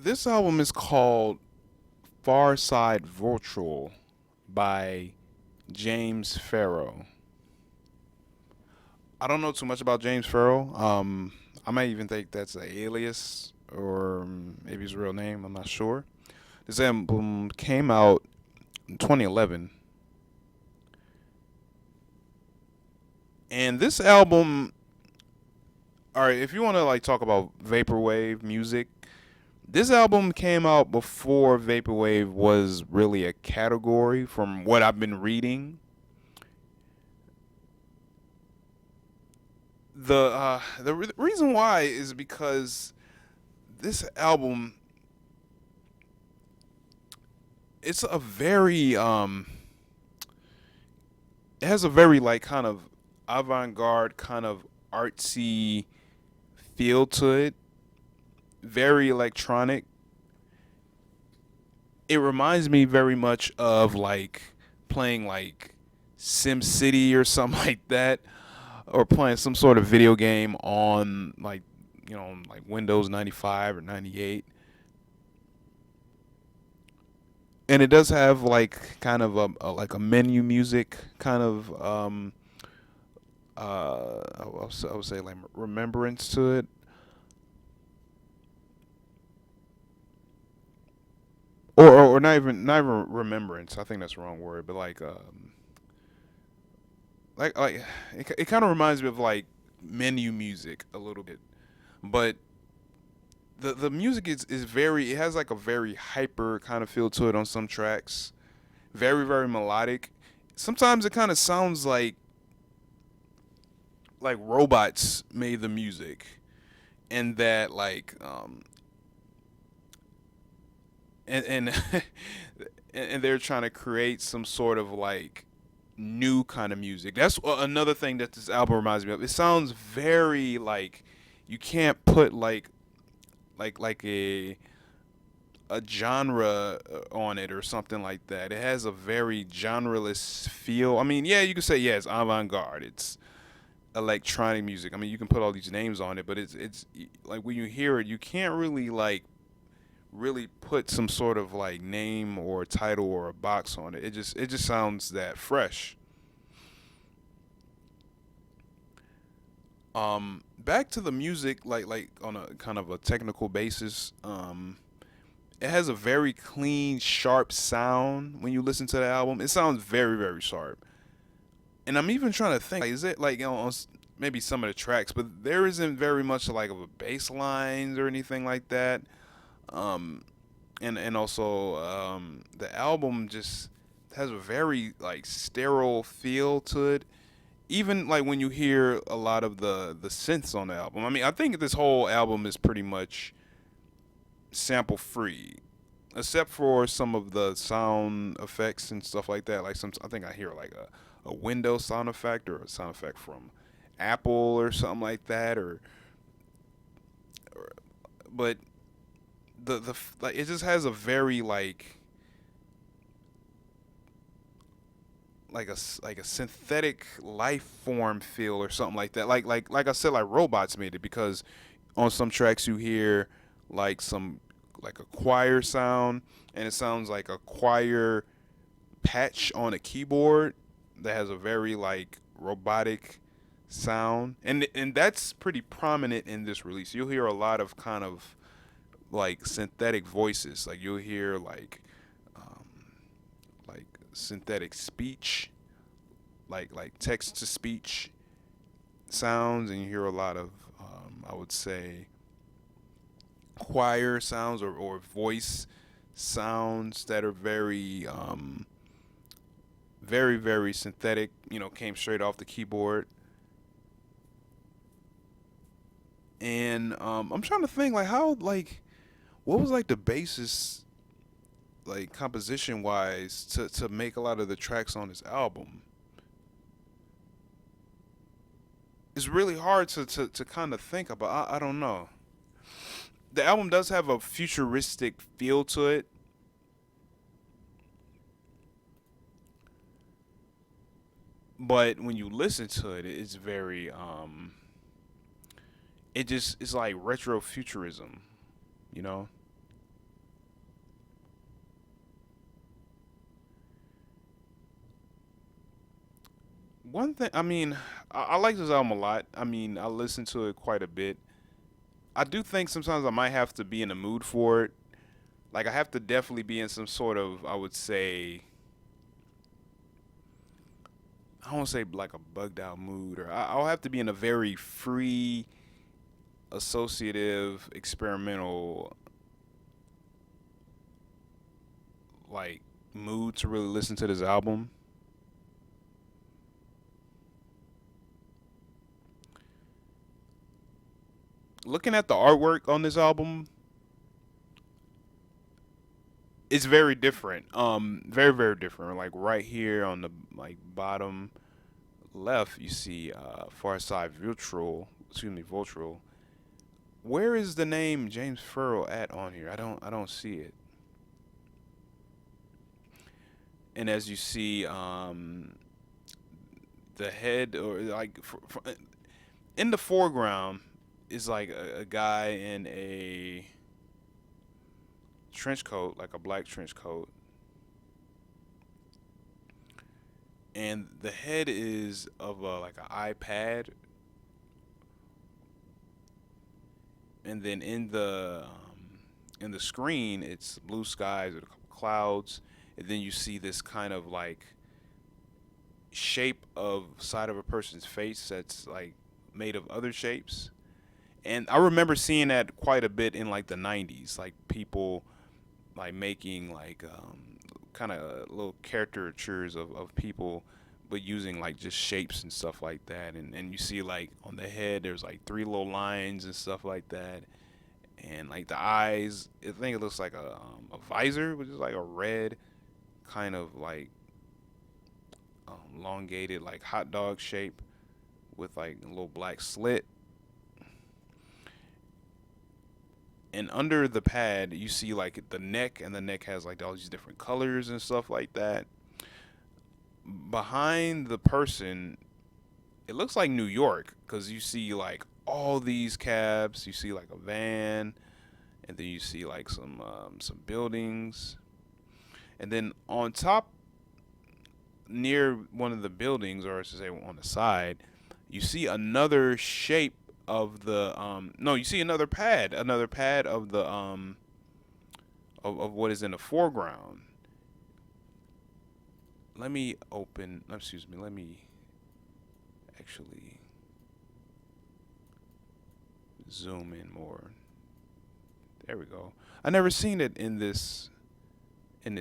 This album is called Far Side Virtual by James Farrow. I don't know too much about James Farrow. I might even think that's an alias or maybe his real name. I'm not sure. This album came out in 2011, and this album. All right, if you want to like talk about vaporwave music, this album came out before vaporwave was really a category. From what I've been reading, the reason why is because this album it's a very it has a very like kind of avant-garde kind of artsy feel to it, very electronic. It reminds me very much of like playing like Sim City or something like that, or playing some sort of video game on like like Windows 95 or 98. And it does have like kind of like a menu music kind of I would say like remembrance to it, or not even remembrance. I think that's the wrong word, but like it kind of reminds me of like menu music a little bit, but the music is very, it has like a very hyper kind of feel to it on some tracks, very melodic. Sometimes it kind of sounds like robots made the music, and that and and they're trying to create some sort of like new kind of music. That's another thing that this album reminds me of. It sounds very like you can't put like a genre on it or something like that. It has a very genreless feel. I mean, yeah, you could say yeah, it's avant-garde. It's electronic music. I mean, you can put all these names on it, but it's like when you hear it, you can't really like really put some sort of like name or title or a box on it. It just sounds that fresh. Back to the music, like on a kind of a technical basis. It has a very clean, sharp sound when you listen to the album. It sounds very sharp. And I'm even trying to think, like, is it like maybe some of the tracks, but there isn't very much like of a bass lines or anything like that. Um, and also the album just has a very like sterile feel to it. Even like when you hear a lot of the synths on the album. I mean, I think this whole album is pretty much sample free, except for some of the sound effects and stuff like that. Like some, I think I hear like a Windows sound effect or a sound effect from Apple or something like that, or but like it just has a very like a synthetic life form feel or something like that. Like I said, like robots made it, because on some tracks you hear like some like a choir sound, and it sounds like a choir patch on a keyboard that has a very like robotic sound, and that's pretty prominent in this release. You'll hear a lot of kind of like synthetic voices. Like you'll hear um, like synthetic speech, like text to speech sounds, and you hear a lot of I would say choir sounds or voice sounds that are very synthetic. Came straight off the keyboard, and I'm trying to think like how like what was like the basis like composition wise to make a lot of the tracks on this album. It's really hard to kind of think about. I don't know. The album does have a futuristic feel to it, but when you listen to it, it's very it's like retro futurism, you know. One thing, I mean, I like this album a lot. I mean, I listen to it quite a bit. I do think sometimes I might have to be in the mood for it. Like I have to definitely be in some sort of, I would say, I don't want to say like a bugged out mood, or I'll have to be in a very free, associative, experimental like mood to really listen to this album. Looking at the artwork on this album, it's very different. Very very different. Like right here on the like bottom left, you see Far Side Virtual. Excuse me, Voltral. Where is the name James Furrow at on here? I don't see it. And as you see, the head or like in the foreground is like a guy in a trench coat, like a black trench coat, and the head is of a like an iPad, and then in the screen it's blue skies with a couple clouds, and then you see this kind of like shape of side of a person's face that's like made of other shapes. And I remember seeing that quite a bit in like the 90s, like people like making like kind of little caricatures of people but using like just shapes and stuff like that, and you see like on the head there's like three little lines and stuff like that, and like the eyes, I think it looks like a visor, which is like a red kind of like elongated like hot dog shape with like a little black slit. And under the pad you see like the neck, and the neck has like all these different colors and stuff like that. Behind the person, it looks like New York because you see like all these cabs, you see like a van, and then you see like some buildings, and then on top near one of the buildings, or I should say on the side, you see another shape of the no, you see another pad of the of what is in the foreground. Let me open, excuse me, let me actually zoom in more. There we go. I never seen it in this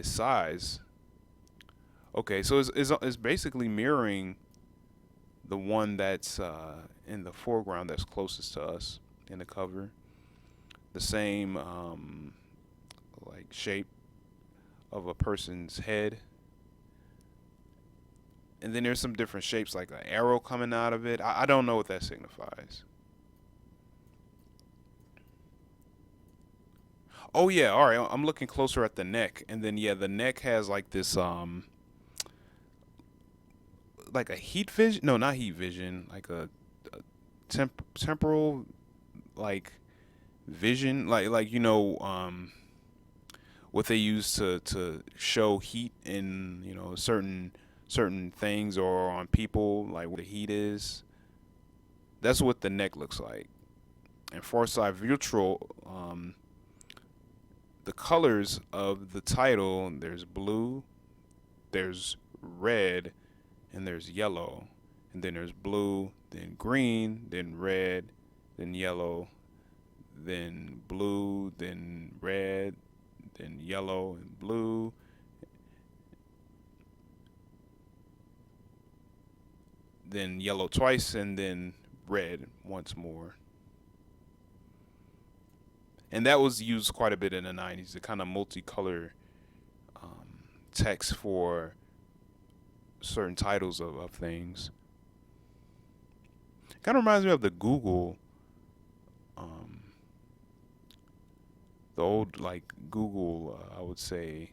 size. Okay, so it's basically mirroring the one that's in the foreground that's closest to us in the cover. The same like shape of a person's head. And then there's some different shapes like an arrow coming out of it. I don't know what that signifies. Oh yeah, all right. I'm looking closer at the neck, and then yeah, the neck has like this like a heat vision. No, not heat vision. Like a temporal like vision. Like what they use to show heat in certain things or on people, like where the heat is. That's what the neck looks like. And Foresight Virtual, the colors of the title, there's blue, there's red, and there's yellow. And then there's blue, then green, then red, then yellow, then blue, then red, then yellow and blue, then yellow twice, and then red once more. And that was used quite a bit in the 90s, the kind of multicolor text for certain titles of things. Kind of reminds me of the Google, um, the old like Google, I would say,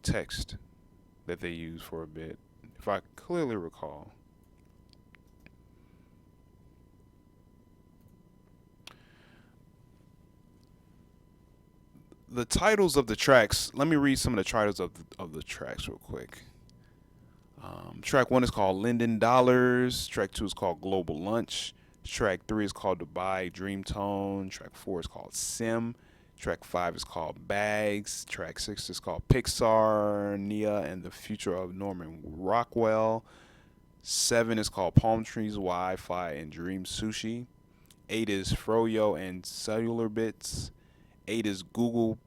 text that they used for a bit, if I clearly recall. The titles of the tracks. Let me read some of the titles of the tracks real quick. Track one is called Linden Dollars. Track two is called Global Lunch. Track three is called Dubai Dream Tone. Track four is called Sim. Track five is called Bags. Track six is called Pixar, Nia, and the Future of Norman Rockwell. Seven is called Palm Trees, Wi Fi, and Dream Sushi. Eight is Froyo and Cellular Bits. Eight is Google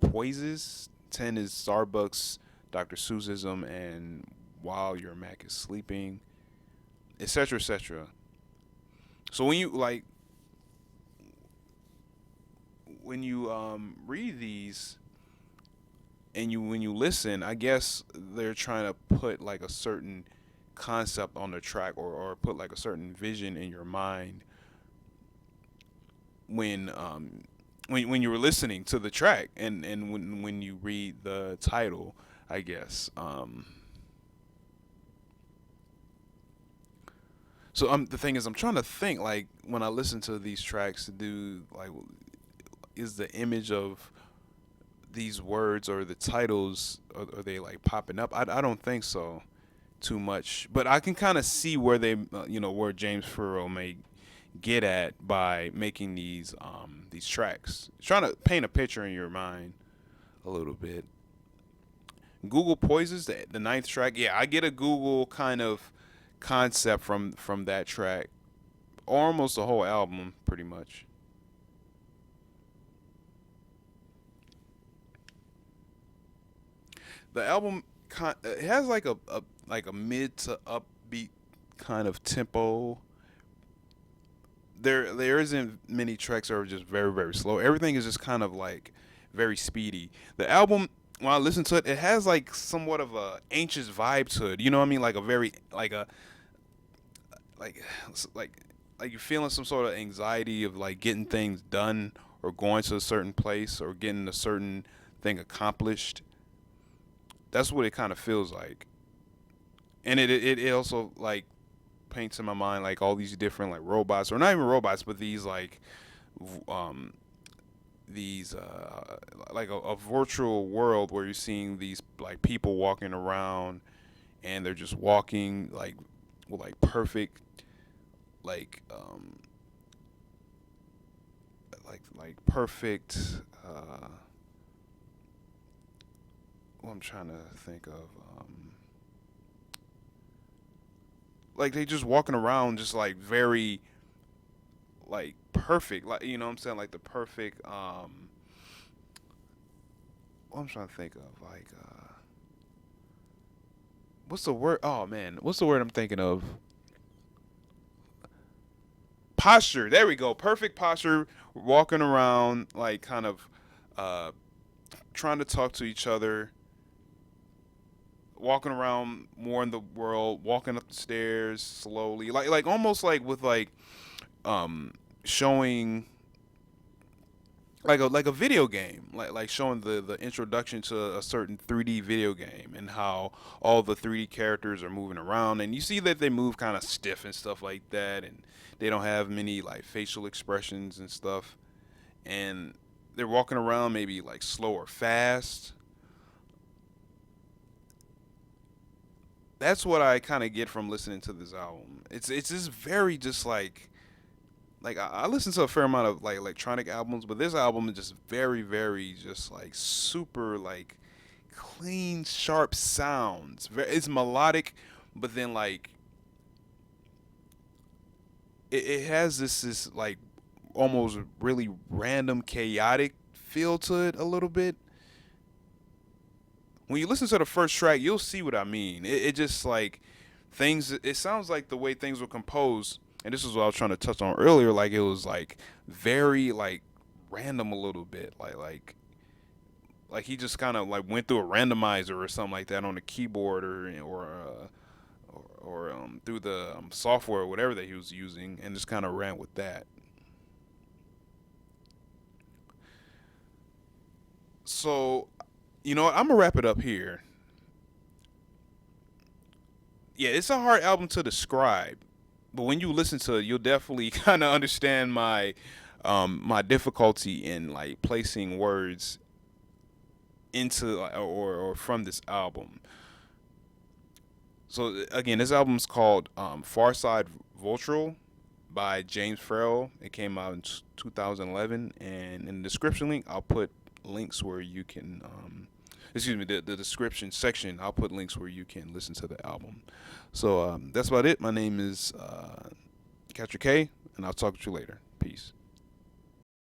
Poises. 10 is Starbucks, Dr. Seussism, and While Your Mac is Sleeping, etc., etc. So when you read these and you when you listen, I guess they're trying to put like a certain concept on the track, or put like a certain vision in your mind when when you were listening to the track, and when you read the title, I guess. So the thing is, I'm trying to think, like, when I listen to these tracks, do like, is the image of these words or the titles, are they like popping up? I don't think so too much, but I can kind of see where they where James Furrow may get at by making these tracks, trying to paint a picture in your mind a little bit. Google Poises, the ninth track. Yeah, I get a Google kind of concept from that track, or almost the whole album, pretty much. The album it has like a mid to upbeat kind of tempo. There isn't many tracks that are just very very slow. Everything is just kind of like very speedy. The album, when I listen to it, it has like somewhat of a anxious vibe to it. You know what I mean? Like a very like like like you're feeling some sort of anxiety of like getting things done, or going to a certain place, or getting a certain thing accomplished. That's what it kind of feels like. And it also like paints in my mind like all these different like robots, or not even robots, but these like um these like a virtual world where you're seeing these like people walking around, and they're just walking like with like perfect like perfect what I'm trying to think of, like they just walking around just like very like perfect, like, you know what I'm saying, like the perfect what I'm trying to think of, like what's the word, oh man, what's the word I'm thinking of, posture, there we go, perfect posture, walking around like kind of uh trying to talk to each other, walking around more in the world, walking up the stairs slowly, like almost like with like um showing like a video game, like showing the introduction to a certain 3D video game, and how all the 3D characters are moving around, and you see that they move kind of stiff and stuff like that, and they don't have many like facial expressions and stuff, and they're walking around maybe like slow or fast. That's what I kind of get from listening to this album. It's just very just like I listen to a fair amount of like electronic albums, but this album is just very very just like super like clean, sharp sounds. It's melodic, but then like it has this like almost really random chaotic feel to it a little bit. When you listen to the first track, you'll see what I mean. It just like things. It sounds like the way things were composed, and this is what I was trying to touch on earlier. Like it was like very like random a little bit. Like he just kind of like went through a randomizer or something like that on the keyboard, or through the software or whatever that he was using, and just kind of ran with that. So, you know what? I'm gonna wrap it up here. Yeah, it's a hard album to describe, but when you listen to it, you'll definitely kind of understand my difficulty in like placing words into or from this album. So again, this album's called Far Side Vultural by James Ferraro. It came out in 2011, and in the description link, I'll put links where you can. Excuse me, the description section. I'll put links where you can listen to the album. So that's about it. My name is katrah-quey, and I'll talk to you later. Peace.